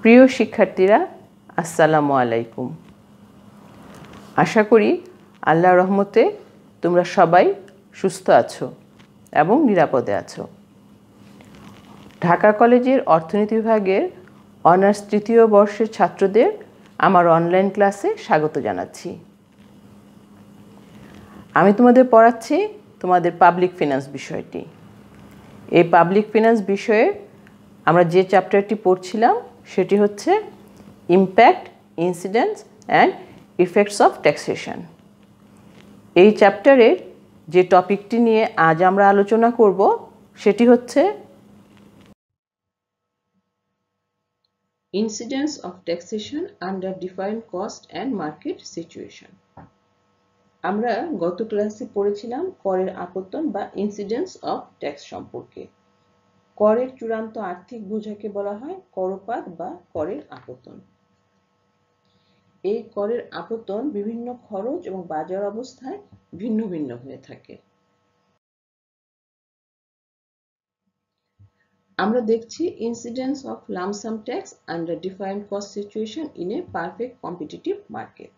প্রিয় শিক্ষার্থীরা, আসসালামু আলাইকুম। আশা করি আল্লাহর রহমতে তোমরা সবাই সুস্থ আছো এবং নিরাপদে আছো। ঢাকা কলেজের অর্থনীতি বিভাগের অনার্স তৃতীয় বর্ষের ছাত্রদের আমার অনলাইন ক্লাসে স্বাগত জানাচ্ছি। আমি তোমাদের পড়াচ্ছি তোমাদের পাবলিক ফিনান্স বিষয়টি। এই পাবলিক ফিনান্স বিষয়ে আমরা যে চ্যাপ্টারটি পড়ছিলাম সেটি হচ্ছে impact, incidents and effects of taxation. এই চ্যাপ্টারের যে টপিকটি নিয়ে আজ আমরা আলোচনা করব সেটি হচ্ছে incidents of taxation under different cost and market situation. আমরা গত ক্লাসে পড়েছিলাম করের আপত্তন বা ইনসিডেন্টস অফ ট্যাক্স সম্পর্কে। করের চূড়ান্ত আর্থিক বোঝাকে বলা হয় করপাত বা করের আপত্তন। এই করের আপত্তন বিভিন্ন খরচ এবং বাজার অবস্থায় ভিন্ন ভিন্ন হয়ে থাকে। আমরা দেখছি incidence of lump sum tax under different cost situation in a perfect competitive market.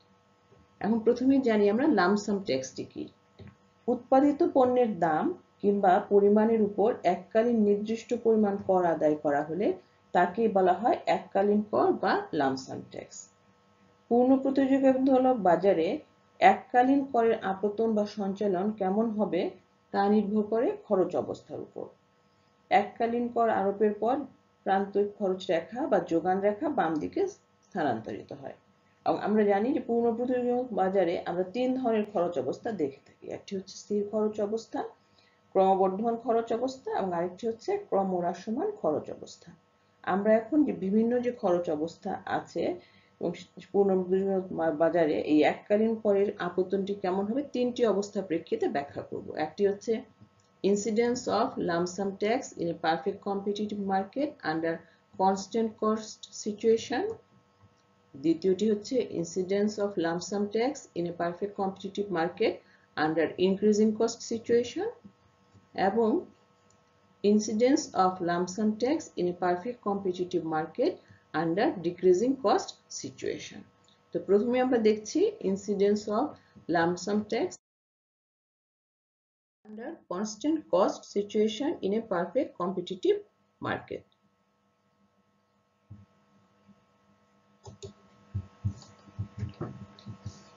এখন প্রথমে জানি আমরা লামসাম ট্যাক্সটি কি। উৎপাদিত পণ্যের দাম কিংবা পরিমাণের উপর এককালীন নির্দিষ্ট পরিমাণ কর আদায় করা হলে তাকে বলা হয় এককালীন কর বা লামসাম ট্যাক্স। পূর্ণ প্রতিযোগিতামূলক বাজারে এককালীন করের আপত্তন বা সঞ্চালন কেমন হবে তা নির্ভর করে খরচ অবস্থার উপর। এককালীন কর আরোপের পর প্রান্তিক খরচ রেখা বা যোগান রেখা বাম দিকে স্থানান্তরিত হয়। এবং আমরা জানি যে পূর্ণ প্রতিযোগিতামূলক বাজারে আমরা তিন ধরনের খরচ অবস্থা দেখে থাকি। একটি হচ্ছে স্থির খরচ অবস্থা, ক্রমবর্ধমান খরচ অবস্থা এবং আরেকটি হচ্ছে ক্রমহ্রাসমান খরচ অবস্থা। আমরা এখন যে বিভিন্ন যে খরচ অবস্থা আছে পূর্ণ প্রতিযোগিতামূলক বাজারে এই এককালীন করের আপত্তনটি কেমন হবে তিনটি অবস্থা প্রেক্ষিতে ব্যাখ্যা করব। একটি হচ্ছে incidence of lump sum tax in a perfect competitive market under constant cost situation. দ্বিতীয়টি হচ্ছে incidence of lump sum tax in a perfect competitive market under increasing cost situation এবং incidence of lump sum tax in a perfect competitive market under decreasing cost situation. তো প্রথমে আমরা দেখছি incidence of lump sum tax under constant cost situation in a perfect competitive market.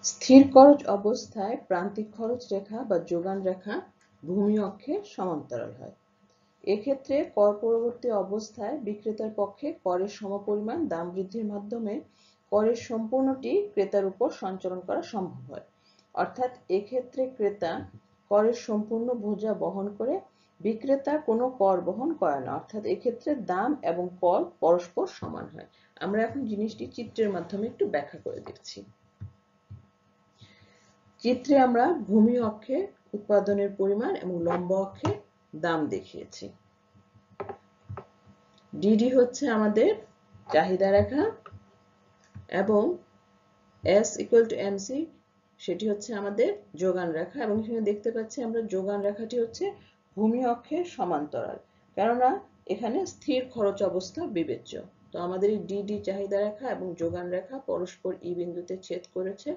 স্থির খরচ অবস্থায় প্রান্তিক খরচ রেখা বা যোগান রেখা ভূমি অক্ষে সমান্তরাল হয়। এক্ষেত্রে কর পরবর্তী অবস্থায় বিক্রেতার পক্ষে করের সমপরিমাণ দাম বৃদ্ধির মাধ্যমে করের সম্পূর্ণটি ক্রেতার উপর সঞ্চালন করা সম্ভব হয়। অর্থাৎ এক্ষেত্রে ক্রেতা করের সম্পূর্ণ বোঝা বহন করে, বিক্রেতা কোনো কর বহন করে না। অর্থাৎ এক্ষেত্রে দাম এবং কর পরস্পর সমান হয়। আমরা এখন জিনিসটি চিত্রের মাধ্যমে একটু ব্যাখ্যা করে দিচ্ছি। চিত্রে আমরা ভূমি অক্ষে উৎপাদনের পরিমাণ এবং লম্ব অক্ষে দাম দেখিয়েছি। ডিডি হচ্ছে আমাদের চাহিদা রেখা এবং S equal to MC সেটি হচ্ছে আমাদের যোগান রেখা এবং এখানে দেখতে পাচ্ছি আমরা যোগান রেখাটি হচ্ছে ভূমি অক্ষের সমান্তরাল, কেননা এখানে স্থির খরচ অবস্থা বিবেচ্য। তো আমাদের এই ডিডি চাহিদা রেখা এবং যোগান রেখা পরস্পর ই বিন্দুতে ছেদ করেছে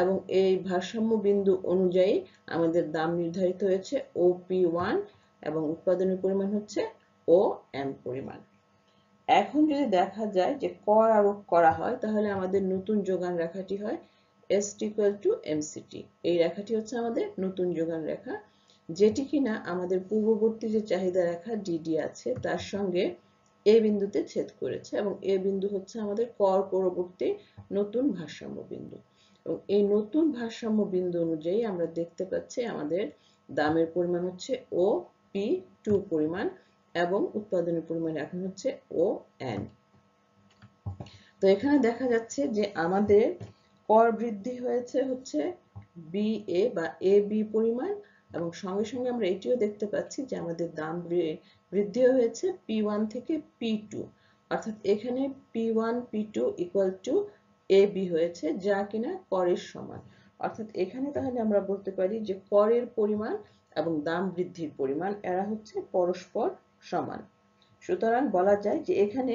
এবং এই ভারসাম্য বিন্দু অনুযায়ী আমাদের দাম নির্ধারিত হয়েছে OP1 এবং উৎপাদনের পরিমাণ হচ্ছে OM পরিমাণ। এখন যদি দেখা যায় যে কর আরোপ করা হয় তাহলে আমাদের নতুন যোগান রেখাটি হয় ST equal to MCT। এই রেখাটি হচ্ছে আমাদের নতুন যোগান রেখা, যেটি কিনা আমাদের পূর্ববর্তী যে চাহিদা রেখা DD আছে তার সঙ্গে এ বিন্দুতে ছেদ করেছে এবং এ বিন্দু হচ্ছে আমাদের কর পরবর্তী নতুন ভারসাম্য বিন্দু। এবং এই নতুন ভারসাম্য বিন্দু অনুযায়ী আমরা দেখতে পাচ্ছি আমাদের দামের পরিমাণ হচ্ছে OP2 পরিমাণ এবং উৎপাদনের পরিমাণ এখন হচ্ছে ON। তো এখানে দেখা যাচ্ছে যে আমাদের কর বৃদ্ধি হয়েছে হচ্ছে BA বা AB পরিমাণ এবং সঙ্গে সঙ্গে আমরা এটিও দেখতে পাচ্ছি যে আমাদের দাম বৃদ্ধি হয়েছে P1 থেকে P2। অর্থাৎ এখানে P1 P2 equal to AB হয়েছে, যা কিনা করের সমান। অর্থাৎ এখানে তাহলে আমরা বলতে পারি যে করের পরিমাণ এবং দাম বৃদ্ধির পরিমাণ এরা হচ্ছে পরস্পর সমান। সুতরাং বলা যায় যে এখানে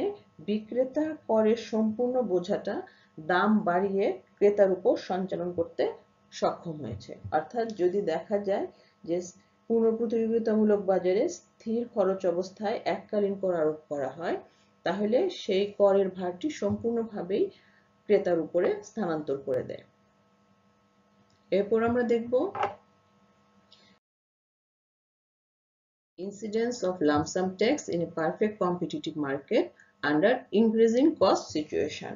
বিক্রেতা করের সম্পূর্ণ বোঝাটা দাম বাড়িয়ে ক্রেতার উপর সঞ্চালন করতে সক্ষম হয়েছে। অর্থাৎ যদি দেখা যায় যে পুনঃপ্রতিযোগিতামূলক বাজারে স্থির খরচ অবস্থায় এককালীন কর আরোপ করা হয়, তাহলে সেই করের ভারটি সম্পূর্ণভাবেই ক্রেতার উপরে স্থানান্তর করে দেয়। এরপর আমরা দেখব incidence of lump sum tax in a perfect competitive market under increasing cost situation.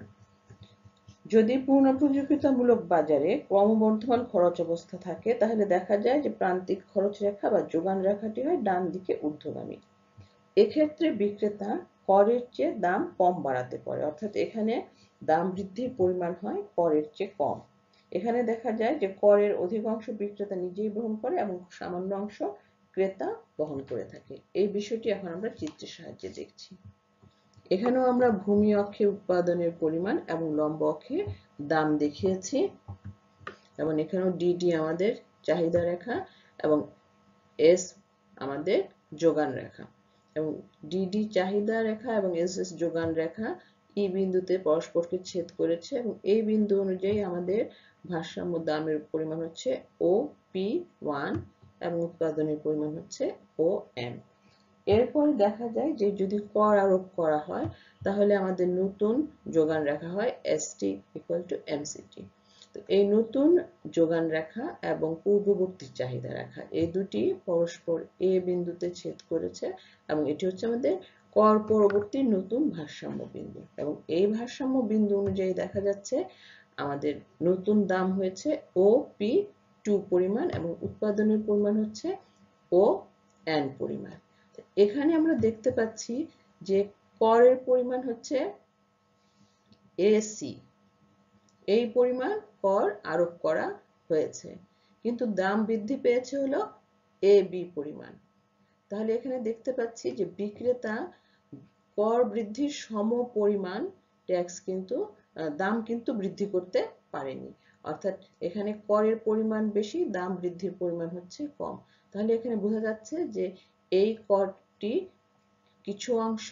যদি পুনঃপ্রতিযোগিতামূলক বাজারে ক্রমবর্ধমান খরচ অবস্থা থাকে, তাহলে দেখা যায় যে প্রান্তিক খরচ রেখা বা যোগান রেখাটি হয় ডান দিকে ঊর্ধ্বগামী। এক্ষেত্রে বিক্রেতা করের চেয়ে দাম কম বাড়াতে পারে, অর্থাৎ এখানে দাম বৃদ্ধির পরিমাণ হয় করের চেয়ে কম। এখানে দেখা যায় যে করের অধিকাংশ বিক্রেতা নিজেই বহন করে এবং সামান্য অংশ ক্রেতা বহন করে থাকে। এই বিষয়টি এখন আমরা চিত্রের সাহায্যে দেখছি। এখানেও আমরা ভূমি অক্ষে উৎপাদনের পরিমাণ এবং লম্ব অক্ষে দাম দেখিয়েছি, এবং এখানেও ডিডি আমাদের চাহিদা রেখা এবং এস আমাদের যোগান রেখা, এবং ডিডি চাহিদা রেখা এবং এস এস যোগান রেখা ই বিন্দুতে পরস্পরকে ছেদ করেছে, এবং এই বিন্দু অনুযায়ী আমাদের ভারসাম্য দামের পরিমাণ হচ্ছে OP1 এবং উৎপাদনের পরিমাণ হচ্ছে OM। এরপর দেখা যায় যে যদি কর আরোপ করা হয়, তাহলে আমাদের নতুন যোগান রেখা হয় ST = MCT। তো এই নতুন যোগান রেখা এবং পূর্ববর্তী চাহিদা রেখা এই দুটি পরস্পর এ বিন্দুতে ছেদ করেছে, এবং এটি হচ্ছে আমাদের কর পরবর্তী নতুন ভারসাম্য বিন্দু, এবং এই ভারসাম্য বিন্দু অনুযায়ী দেখা যাচ্ছে আমাদের নতুন দাম হয়েছে OP2 পরিমাণ এবং উৎপাদনের পরিমাণ হচ্ছে ON পরিমাণ। এখানে আমরা দেখতে পাচ্ছি যে করের পরিমাণ হচ্ছে AC, এই পরিমাণ কর আরোপ করা হয়েছে, কিন্তু দাম বৃদ্ধি পেয়েছে হলো AB পরিমাণ। তাহলে এখানে দেখতে পাচ্ছি যে বিক্রেতা কর বৃদ্ধির সম পরিমাণ ট্যাক্স কিন্তু দাম কিন্তু বৃদ্ধি করতে পারেনি, অর্থাৎ এখানে করের পরিমাণ বেশি, দাম বৃদ্ধির পরিমাণ হচ্ছে কম। তাহলে এখানে বোঝা যাচ্ছে যে এই করটি কিছু অংশ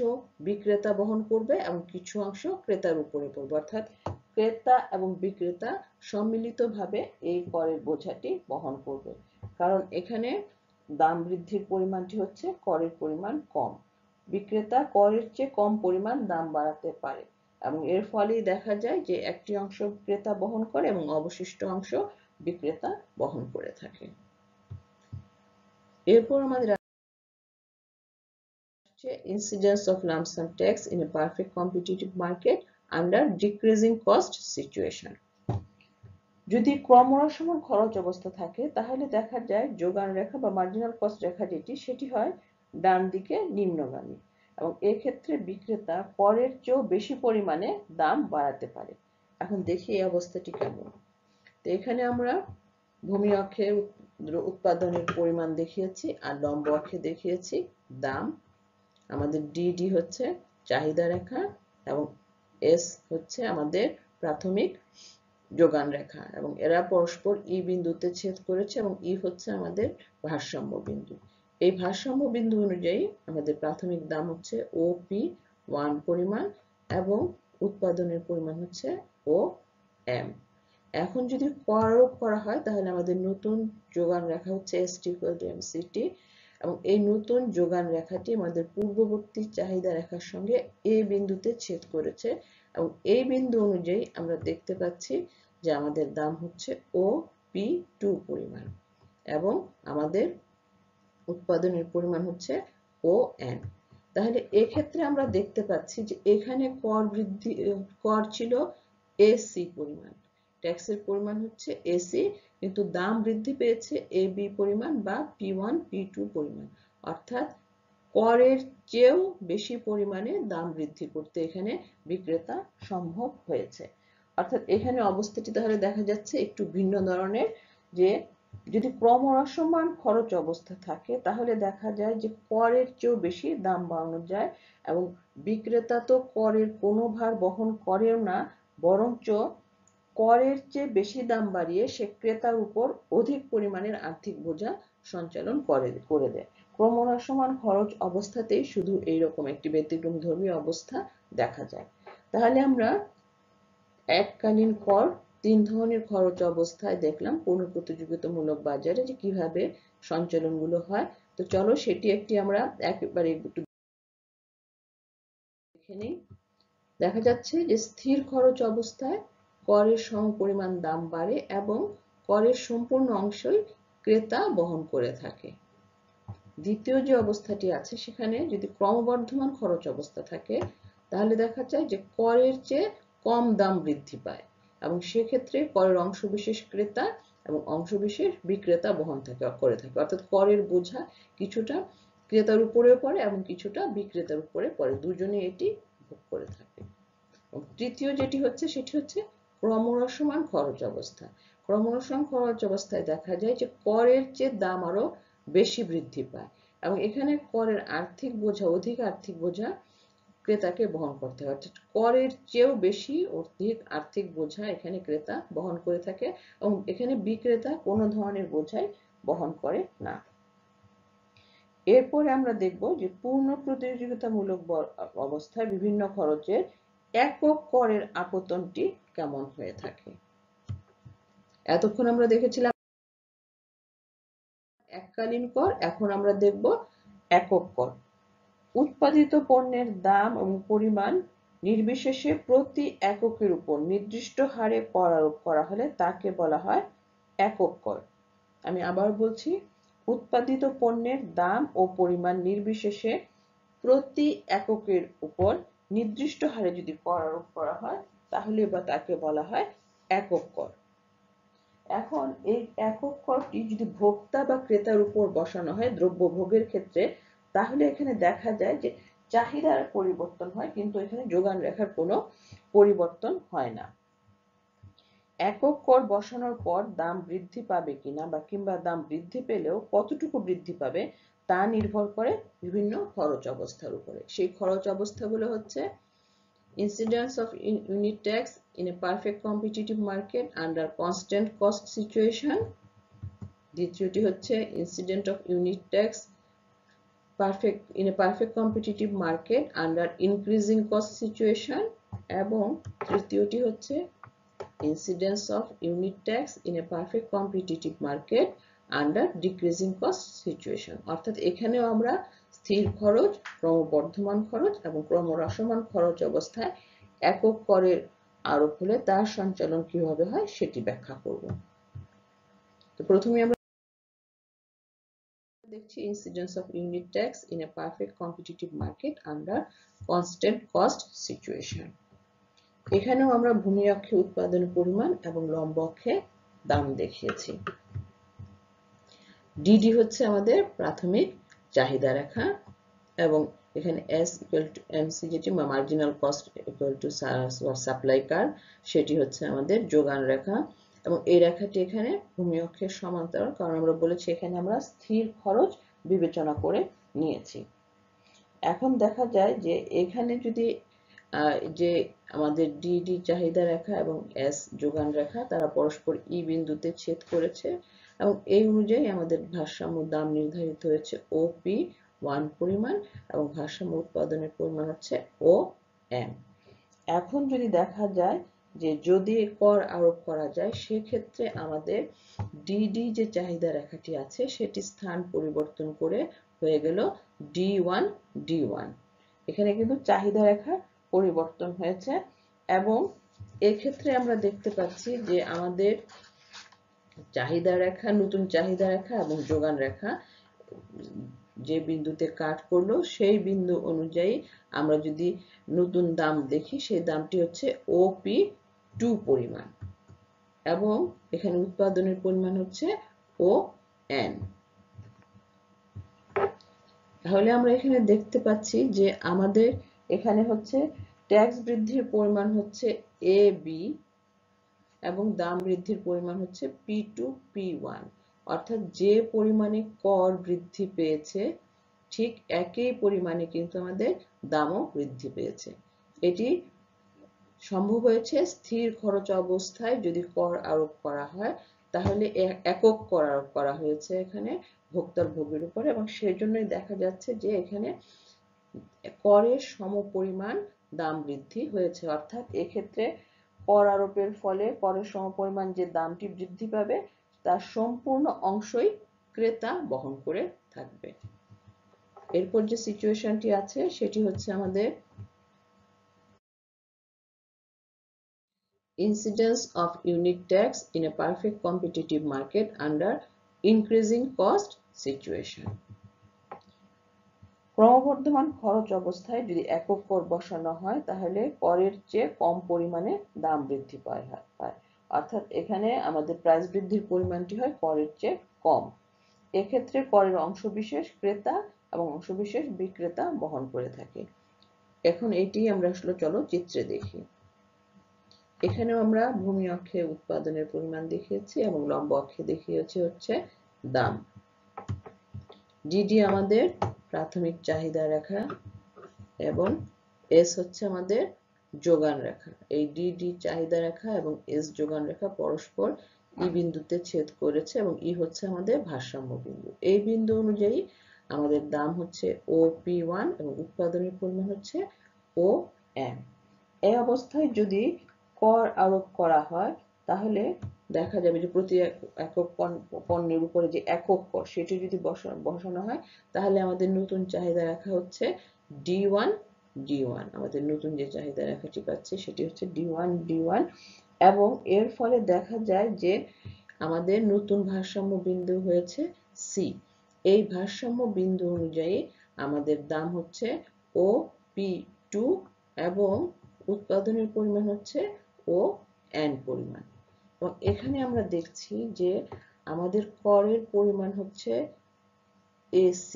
বিক্রেতা বহন করবে এবং কিছু অংশ ক্রেতার উপরে পড়বে, অর্থাৎ ক্রেতা এবং বিক্রেতা সম্মিলিতভাবে এই করের বোঝাটি বহন করবে, কারণ এখানে দাম বৃদ্ধির পরিমাণটি হচ্ছে করের পরিমাণ কম। বিক্রেতা করের চেয়ে কম পরিমাণ দাম বাড়াতে পারে, এবং এর ফলেই দেখা যায় যে একটি অংশ ক্রেতা বহন করে এবং অবশিষ্ট অংশ বিক্রেতা বহন করে থাকে। এরপর আমাদের incidence of lump sum tax in a perfect competitive market under decreasing cost situation. যদি ক্রমহ্রাসমান খরচ অবস্থা থাকে, তাহলে দেখা যায় যোগান রেখা বা মার্জিনাল কস্ট রেখা যেটি সেটি হয় ডান দিকে নিম্নগামী, এবং এই ক্ষেত্রে বিক্রেতা করের চেয়েও বেশি পরিমাণে দাম বাড়াতে পারে। এখন দেখি এই অবস্থাটি কেমন। তো এখানে আমরা ভূমি অক্ষে উৎপাদনের পরিমাণ দেখিয়েছি আর লম্ব অক্ষে দেখিয়েছি দাম। আমাদের ডিডি হচ্ছে চাহিদা রেখা এবং এস হচ্ছে আমাদের প্রাথমিক যোগান রেখা, এবং এরা পরস্পর ই বিন্দুতে ছেদ করেছে, এবং ই হচ্ছে আমাদের ভারসাম্য বিন্দু। এই ভারসাম্য বিন্দু অনুযায়ী আমাদের প্রাথমিক দাম হচ্ছে OP1 পরিমাণ এবং উৎপাদনের পরিমাণ হচ্ছে OM। এখন যদি কর আরোপ করা হয়, তাহলে আমাদের নতুন যোগান রেখা হচ্ছে ST = MCT, এবং এই নতুন যোগান রেখাটি আমাদের পূর্ববর্তী চাহিদা রেখার সঙ্গে এ বিন্দুতে ছেদ করেছে, এবং এই বিন্দু অনুযায়ী আমরা দেখতে পাচ্ছি যে আমাদের দাম হচ্ছে OP2 পরিমাণ এবং আমাদের উৎপাদনের পরিমাণ হচ্ছে ON। তাহলে এক্ষেত্রে আমরা দেখতে পাচ্ছি যে এখানে কর ছিল AC পরিমাণ, ট্যাক্সের পরিমাণ হচ্ছে AC, কিন্তু দাম বৃদ্ধি পেয়েছে AB পরিমাণ বা P1 P2 পরিমাণ, অর্থাৎ করের চেয়েও বেশি পরিমাণে দাম বৃদ্ধি করতে এখানে বিক্রেতা সম্ভব হয়েছে। অর্থাৎ এখানে অবস্থাটি তাহলে দেখা যাচ্ছে একটু ভিন্ন ধরনের, যে যদি ক্রমহ্রাসমান খরচ অবস্থা থাকে, তাহলে দেখা যায় যে করের চেয়েও বেশি দাম বাড়ানো যায়, এবং বিক্রেতা তো করের কোনো ভার বহন করেও না, বরঞ্চ করের চেয়ে বেশি দাম বাড়িয়ে সে ক্রেতার উপর অধিক পরিমাণের আর্থিক বোঝা সঞ্চালন করে দেয়। ক্রমহ্রাসমান খরচ অবস্থাতেই শুধু এইরকম একটি ব্যতিক্রমধর্মী অবস্থা দেখা যায়। তাহলে আমরা এককালীন কর 3 ধরনের খরচ অবস্থায় দেখলাম পুনঃপ্রতিযোগিতামূলক বাজারে যে কিভাবে সঞ্চালনগুলো হয়। তো চলো সেটি একটি আমরা একেবারে একটু দেখে নিই। দেখা যাচ্ছে যে স্থির খরচ অবস্থায় করের সমপরিমাণ দাম বাড়ে এবং করের সম্পূর্ণ অংশই ক্রেতা বহন করে থাকে। দ্বিতীয় যে অবস্থাটি আছে সেখানে যদি ক্রমবর্ধমান খরচ অবস্থা থাকে তাহলে দেখা যায় যে করের চেয়ে কম দাম বৃদ্ধি পায় এবং সেক্ষেত্রে করের অংশবিশেষ ক্রেতা এবং অংশবিশেষ বিক্রেতা বহন করে থাকে, অর্থাৎ করের বোঝা কিছুটা ক্রেতার উপরেও পড়ে এবং কিছুটা বিক্রেতার উপরে পড়ে, দুজনে এটি ভোগ করে থাকে। তৃতীয় যেটি হচ্ছে সেটি হচ্ছে ক্রমহ্রাসমান খরচ অবস্থা। ক্রমহ্রাসমান খরচ অবস্থায় দেখা যায় যে করের চেয়ে দাম আরো বেশি বৃদ্ধি পায় এবং এখানে করের অধিক আর্থিক বোঝা ক্রেতাকে বহন করতে হয়, অর্থাৎ করের চেয়েও বেশি অধিক আর্থিক বোঝা এখানে ক্রেতা বহন করে থাকে এবং এখানে বিক্রেতা কোনো ধরনের বোঝাই বহন করে না। এরপরে আমরা দেখব যে পূর্ণ প্রতিযোগিতামূলক অবস্থায় বিভিন্ন খরচের একক করের আপতনটি কেমন হয়ে থাকে। এতক্ষণ আমরা দেখেছিলাম এককালীন কর, এখন আমরা দেখব একক কর। উৎপাদিত পণ্যের দাম এবং পরিমাণ নির্বিশেষে প্রতি এককের উপর নির্দিষ্ট হারে কর আরোপ করা হলে তাকে বলা হয় একক কর। আমি আবার বলছি, উৎপাদিত পণ্যের দাম ও পরিমাণ নির্বিশেষে প্রতি এককের উপর নির্দিষ্ট হারে যদি কর আরোপ করা হয় তাহলে তাকে বলা হয় একক কর। এখন এই একক করটি যদি ভোক্তা বা ক্রেতার উপর বসানো হয় দ্রব্য ভোগের ক্ষেত্রে তাহলে এখানে দেখা যায় যে চাহিদার পরিবর্তন হয় কিন্তু এখানে যোগান রেখার কোনো পরিবর্তন হয় না। একক কর বসানোর পর দাম বৃদ্ধি পাবে কিনা বা কিংবা দাম বৃদ্ধি পেলেও কতটুকু বৃদ্ধি পাবে তা নির্ভর করে বিভিন্ন খরচ অবস্থার উপরে। সেই খরচ অবস্থাগুলো হচ্ছে incidence of unit tax in a perfect competitive market under constant cost situation, দ্বিতীয়টি হচ্ছে incidence of unit tax in a perfect competitive market under increasing cost situation, এবং তৃতীয়টি হচ্ছে incidence of unit tax in a perfect competitive market under decreasing cost situation। অর্থাৎ এখানেও আমরা স্থির খরচ, ক্রমবর্ধমান খরচ এবং ক্রমহ্রাসমান খরচ অবস্থায় একক করের আরোপ হলে তার সঞ্চালন কিভাবে হয় সেটি ব্যাখ্যা করব। তো প্রথমে আমরা দেখছি incidence of unit tax in a perfect competitive market under constant cost situation। এখানেও আমরা ভূমি অক্ষে উৎপাদনের পরিমাণ এবং লম্ব অক্ষে দাম দেখিয়েছি। ডিডি হচ্ছে আমাদের প্রাথমিক চাহিদা রেখা এবং এখানে S equal to MC যেটি marginal cost equal to supply curve সেটি হচ্ছে আমাদের যোগান রেখা এবং এই রেখাটি এখানে ভূমি অক্ষের সমান্তরাল, কারণ আমরা বলেছি এখানে আমরা স্থির খরচ বিবেচনা করে নিয়েছি। এখন দেখা যায় যে এখানে যদি যে আমাদের ডিডি চাহিদা রেখা এবং এস যোগান রেখা তারা পরস্পর ই বিন্দুতে ছেদ করেছে এবং এই অনুযায়ী আমাদের ভারসাম্য দাম নির্ধারিত হয়েছে OP1 পরিমাণ এবং ভারসাম্য উৎপাদনের পরিমাণ হচ্ছে OM। এখন যদি দেখা যায় যে যদি কর আরোপ করা যায় সেক্ষেত্রে আমাদের ডিডি যে চাহিদা রেখাটি আছে সেটি স্থান পরিবর্তন করে হয়ে গেল D1 এখানে কিন্তু চাহিদা রেখা পরিবর্তন হয়েছে এবং এক্ষেত্রে আমরা দেখতে পাচ্ছি যে আমাদের চাহিদা রেখা, নতুন চাহিদা রেখা এবং যোগান রেখা যে বিন্দুতে কাট করলো সেই বিন্দু অনুযায়ী আমরা যদি নতুন দাম দেখি সেই দামটি হচ্ছে OP2 পরিমাণ এবং এখানে উৎপাদনের পরিমাণ হচ্ছে ON। তাহলে আমরা এখানে দেখতে পাচ্ছি যে আমাদের এখানে হচ্ছে ট্যাক্স বৃদ্ধির পরিমাণ হচ্ছে AB এবং দাম বৃদ্ধির পরিমাণ হচ্ছে P2 P1, অর্থাৎ যে পরিমাণে কর বৃদ্ধি পেয়েছে ঠিক একই পরিমাণে কিন্তু আমাদের দামও বৃদ্ধি পেয়েছে। এটি সম্ভব হয়েছে স্থির খরচ অবস্থায় যদি কর আরোপ করা হয় তাহলে একক করা হয়েছে এখানে ভোক্তার ভোগের উপরে, এবং সেজন্যই দেখা যাচ্ছে যে এখানে করের সমপরিমাণ দাম বৃদ্ধি হয়েছে। অর্থাৎ এক্ষেত্রে কর আরোপের ফলে করের সমপরিমাণ যে দামটি বৃদ্ধি পাবে তার সম্পূর্ণ অংশই ক্রেতা বহন করে থাকবে। এরপর যে সিচুয়েশনটি আছে সেটি হচ্ছে আমাদের incidence of unit tax in a perfect competitive market under increasing cost situation. ক্রমবর্ধমান খরচ অবস্থায় যদি একক কর বসানো হয় তাহলে করের চেয়ে কম পরিমাণে দাম বৃদ্ধি পায়। অর্থাৎ এখানে আমাদের প্রাইস বৃদ্ধির পরিমাণটি হয় করের চেয়ে কম। এক্ষেত্রে করের অংশবিশেষ ক্রেতা এবং অংশবিশেষ বিক্রেতা বহন করে থাকে। এখন এটি আমরা আসলে চলো চিত্রে দেখি। এখানেও আমরা ভূমি অক্ষে উৎপাদনের পরিমাণ দেখিয়েছি এবং লম্ব অক্ষে দেখিয়েছি হচ্ছে দাম। ডিডি আমাদের প্রাথমিক চাহিদা রেখা এবং এস হচ্ছে আমাদের যোগান রেখা। এই ডিডি চাহিদা রেখা এবং এস যোগান রেখা পরস্পর ই বিন্দুতে ছেদ করেছে এবং ই হচ্ছে আমাদের ভারসাম্য বিন্দু। এই বিন্দু অনুযায়ী আমাদের দাম হচ্ছে OP1 এবং উৎপাদনের পরিমাণ হচ্ছে OM। এই অবস্থায় যদি কর আরোপ করা হয় তাহলে দেখা যাবে যে প্রতি একক পণ্যের উপরে যে একক কর সেটি যদি বসানো হয় তাহলে আমাদের নতুন চাহিদা রেখা হচ্ছে D1 D1। আমাদের নতুন যে চাহিদা রেখাটি পাচ্ছি সেটি হচ্ছে D1 D1, এবং এর ফলে দেখা যায় যে আমাদের নতুন ভারসাম্য বিন্দু হয়েছে C। এই ভারসাম্য বিন্দু অনুযায়ী আমাদের দাম হচ্ছে OP2 এবং উৎপাদনের পরিমাণ হচ্ছে ON পরিমাণ। এবং এখানে আমরা দেখছি যে আমাদের করের পরিমাণ হচ্ছে AC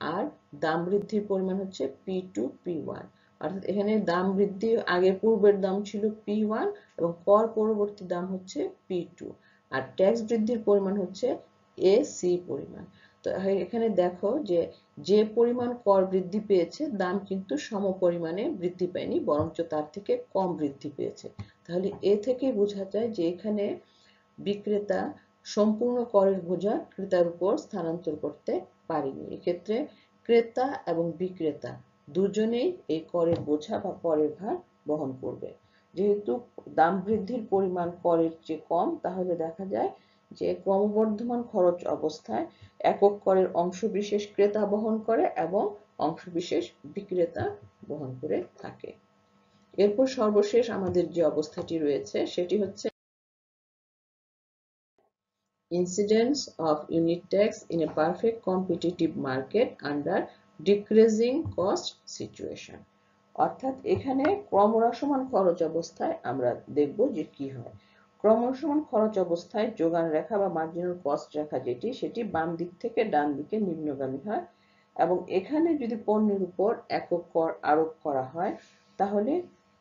আর দাম বৃদ্ধির পরিমাণ হচ্ছে P2 P1। অর্থাৎ এখানে দাম বৃদ্ধি আগে পূর্বের দাম ছিল P1 এবং কর পরবর্তী দাম হচ্ছে P2, আর ট্যাক্স বৃদ্ধির পরিমাণ হচ্ছে AC পরিমাণ। তো এখানে দেখো যে পরিমাণ কর বৃদ্ধি পেয়েছে দাম কিন্তু সম পরিমাণে বৃদ্ধি পায়নি, বরঞ্চ তার থেকে কম বৃদ্ধি পেয়েছে। তাহলে এ থেকে বোঝা যায় যে এখানে বিক্রেতা সম্পূর্ণ করের বোঝা ক্রেতার উপর স্থানান্তর করতে পারেনি। এক্ষেত্রে ক্রেতা এবং বিক্রেতা দুজনেই এই করের বোঝা বা করের ভার বহন করবে। যেহেতু দাম বৃদ্ধির পরিমাণ করের চেয়ে কম, তাহলে দেখা যায় যে ক্রমবর্ধমান খরচ অবস্থায় একক করের অংশবিশেষ ক্রেতা বহন করে এবং অংশবিশেষ বিক্রেতা বহন করে থাকে। এরপর সর্বশেষ আমাদের যে অবস্থাটি রয়েছে সেটি হচ্ছে incidence of unit tax in a perfect competitive market under decreasing cost situation। অর্থাৎ এখানে ক্রমহ্রাসমান খরচ অবস্থায় আমরা দেখব যে কি হয়। ক্রমহ্রাসমান খরচ অবস্থায় যোগান রেখা বা মার্জিনাল কস্ট রেখা সেটি বাম দিক থেকে ডান দিকে নিম্নগামী হয়, এবং এখানে যদি পণ্যের উপর একক কর আরোপ করা হয় তাহলে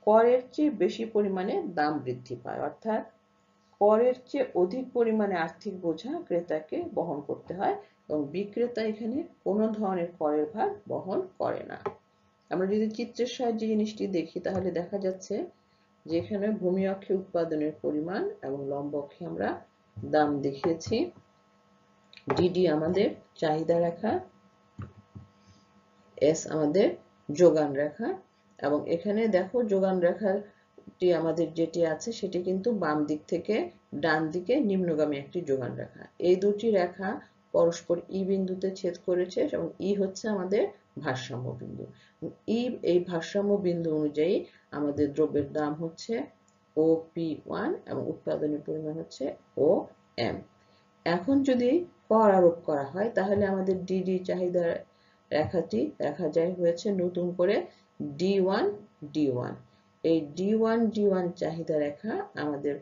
করের চেয়ে বেশি পরিমাণে দাম বৃদ্ধি পায়। অর্থাৎ করের চেয়ে অধিক পরিমাণে আর্থিক বোঝা ক্রেতাকে বহন করতে হয় এবং বিক্রেতা এখানে কোনো ধরনের করের ভার বহন করে না। আমরা যদি চিত্রের সাহায্যে জিনিসটি দেখি তাহলে দেখা যাচ্ছে যে এখানে ভূমি অক্ষে উৎপাদনের পরিমাণ এবং লম্ব অক্ষে আমরা দাম দেখিয়েছি। ডিডি আমাদের চাহিদা রেখা, এস আমাদের যোগান রেখা, এবং এখানে দেখো যোগান রেখাটি আমাদের যেটি আছে সেটি কিন্তু বাম দিক থেকে ডান দিকে নিম্নগামী একটি যোগান রেখা। এই দুটি রেখা পরস্পর ই বিন্দুতে ছেদ করেছে এবং ই হচ্ছে আমাদের ভারসাম্য বিন্দু। এই ভারসাম্য বিন্দু অনুযায়ী আমাদের দ্রব্যের দাম হচ্ছে OP1 এবং উৎপাদনের পরিমাণ হচ্ছে OM। এখন যদি কর আরোপ করা হয় তাহলে আমাদের ডিডি চাহিদা রেখাটি দেখা যায় হয়েছে নতুন করে D1 D1। এই D1 D1 চাহিদা রেখা আমাদের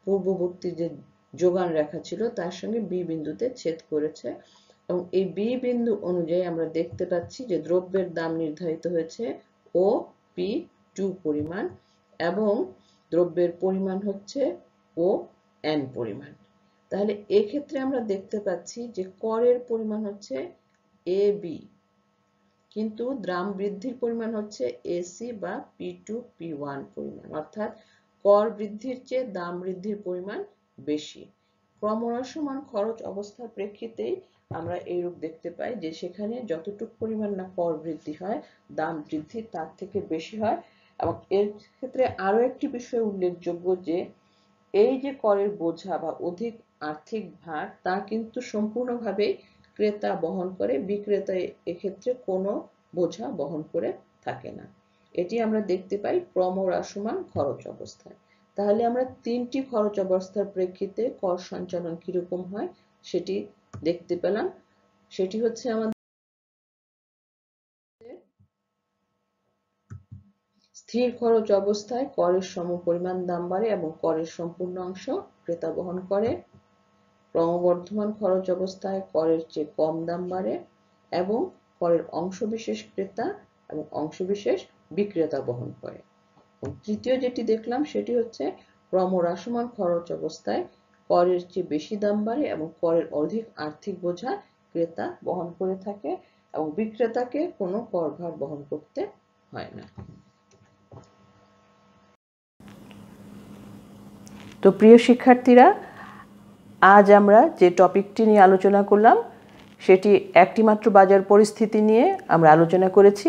পূর্ববর্তী যে যোগান রেখা ছিল তার সঙ্গে বি বিন্দুতে ছেদ করেছে, এবং এই বি বিন্দু অনুযায়ী আমরা দেখতে পাচ্ছি যে দ্রব্যের দাম নির্ধারিত হয়েছে OP2 পরিমাণ এবং দ্রব্যের পরিমাণ হচ্ছে ON পরিমাণ। তাহলে এক্ষেত্রে আমরা দেখতে পাচ্ছি যে করের পরিমাণ হচ্ছে AB, কিন্তু দাম বৃদ্ধির পরিমাণ হচ্ছে AC বা P2 P1 পরিমাণ। অর্থাৎ কর বৃদ্ধির চেয়ে দাম বৃদ্ধির পরিমাণ বেশি। ক্রমহ্রাসমান খরচ অবস্থার প্রেক্ষিতেই আমরা এইরূপ দেখতে পাই যে সেখানে যতটুকু পরিমাণ না কর বৃদ্ধি হয়, দাম বৃদ্ধি তার থেকে বেশি হয়। এবং এর ক্ষেত্রে আরো একটি বিষয় উল্লেখযোগ্য যে এই যে করের বোঝা বা অধিক আর্থিক ভার তা কিন্তু সম্পূর্ণভাবেই ক্রেতা বহন করে, বিক্রেতা এক্ষেত্রে কোনো বোঝা বহন করে থাকে না। এটি আমরা দেখতে পাই ক্রমহ্রাসমান খরচ অবস্থায়। তাহলে আমরা তিনটি খরচ অবস্থার প্রেক্ষিতে কর সঞ্চালন কিরকম হয় সেটি দেখতে পেলাম। সেটি হচ্ছে আমাদের স্থির খরচ অবস্থায় করের সমপরিমাণ দাম বাড়ে এবং করের সম্পূর্ণ অংশ ক্রেতা বহন করে। ক্রমবর্ধমান খরচ অবস্থায় করের চেয়ে কম দাম বাড়ে এবং করের অংশবিশেষ ক্রেতা এবং অংশবিশেষ বিক্রেতা বহন করে। তৃতীয় যেটি দেখলাম সেটি হচ্ছে ক্রমহ্রাসমান খরচ অবস্থায় করের চেয়ে বেশি দাম বাড়ে এবং করের অধিক আর্থিক বোঝা ক্রেতা বহন করে থাকে এবং বিক্রেতাকে কোনো করভার বহন করতে হয় না। তো প্রিয় শিক্ষার্থীরা, আজ আমরা যে টপিকটি নিয়ে আলোচনা করলাম সেটি একটি মাত্র বাজার পরিস্থিতি নিয়ে আমরা আলোচনা করেছি।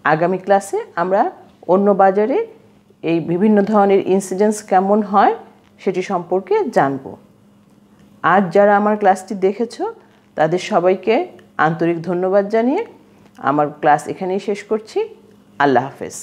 আগামী ক্লাসে আমরা অন্য বাজারে এই বিভিন্ন ধরনের ইনসিডেন্স কেমন হয় সেটি সম্পর্কে জানব। আজ যারা আমার ক্লাসটি দেখেছো তাদের সবাইকে আন্তরিক ধন্যবাদ জানিয়ে আমার ক্লাস এখানেই শেষ করছি। আল্লাহ হাফেজ।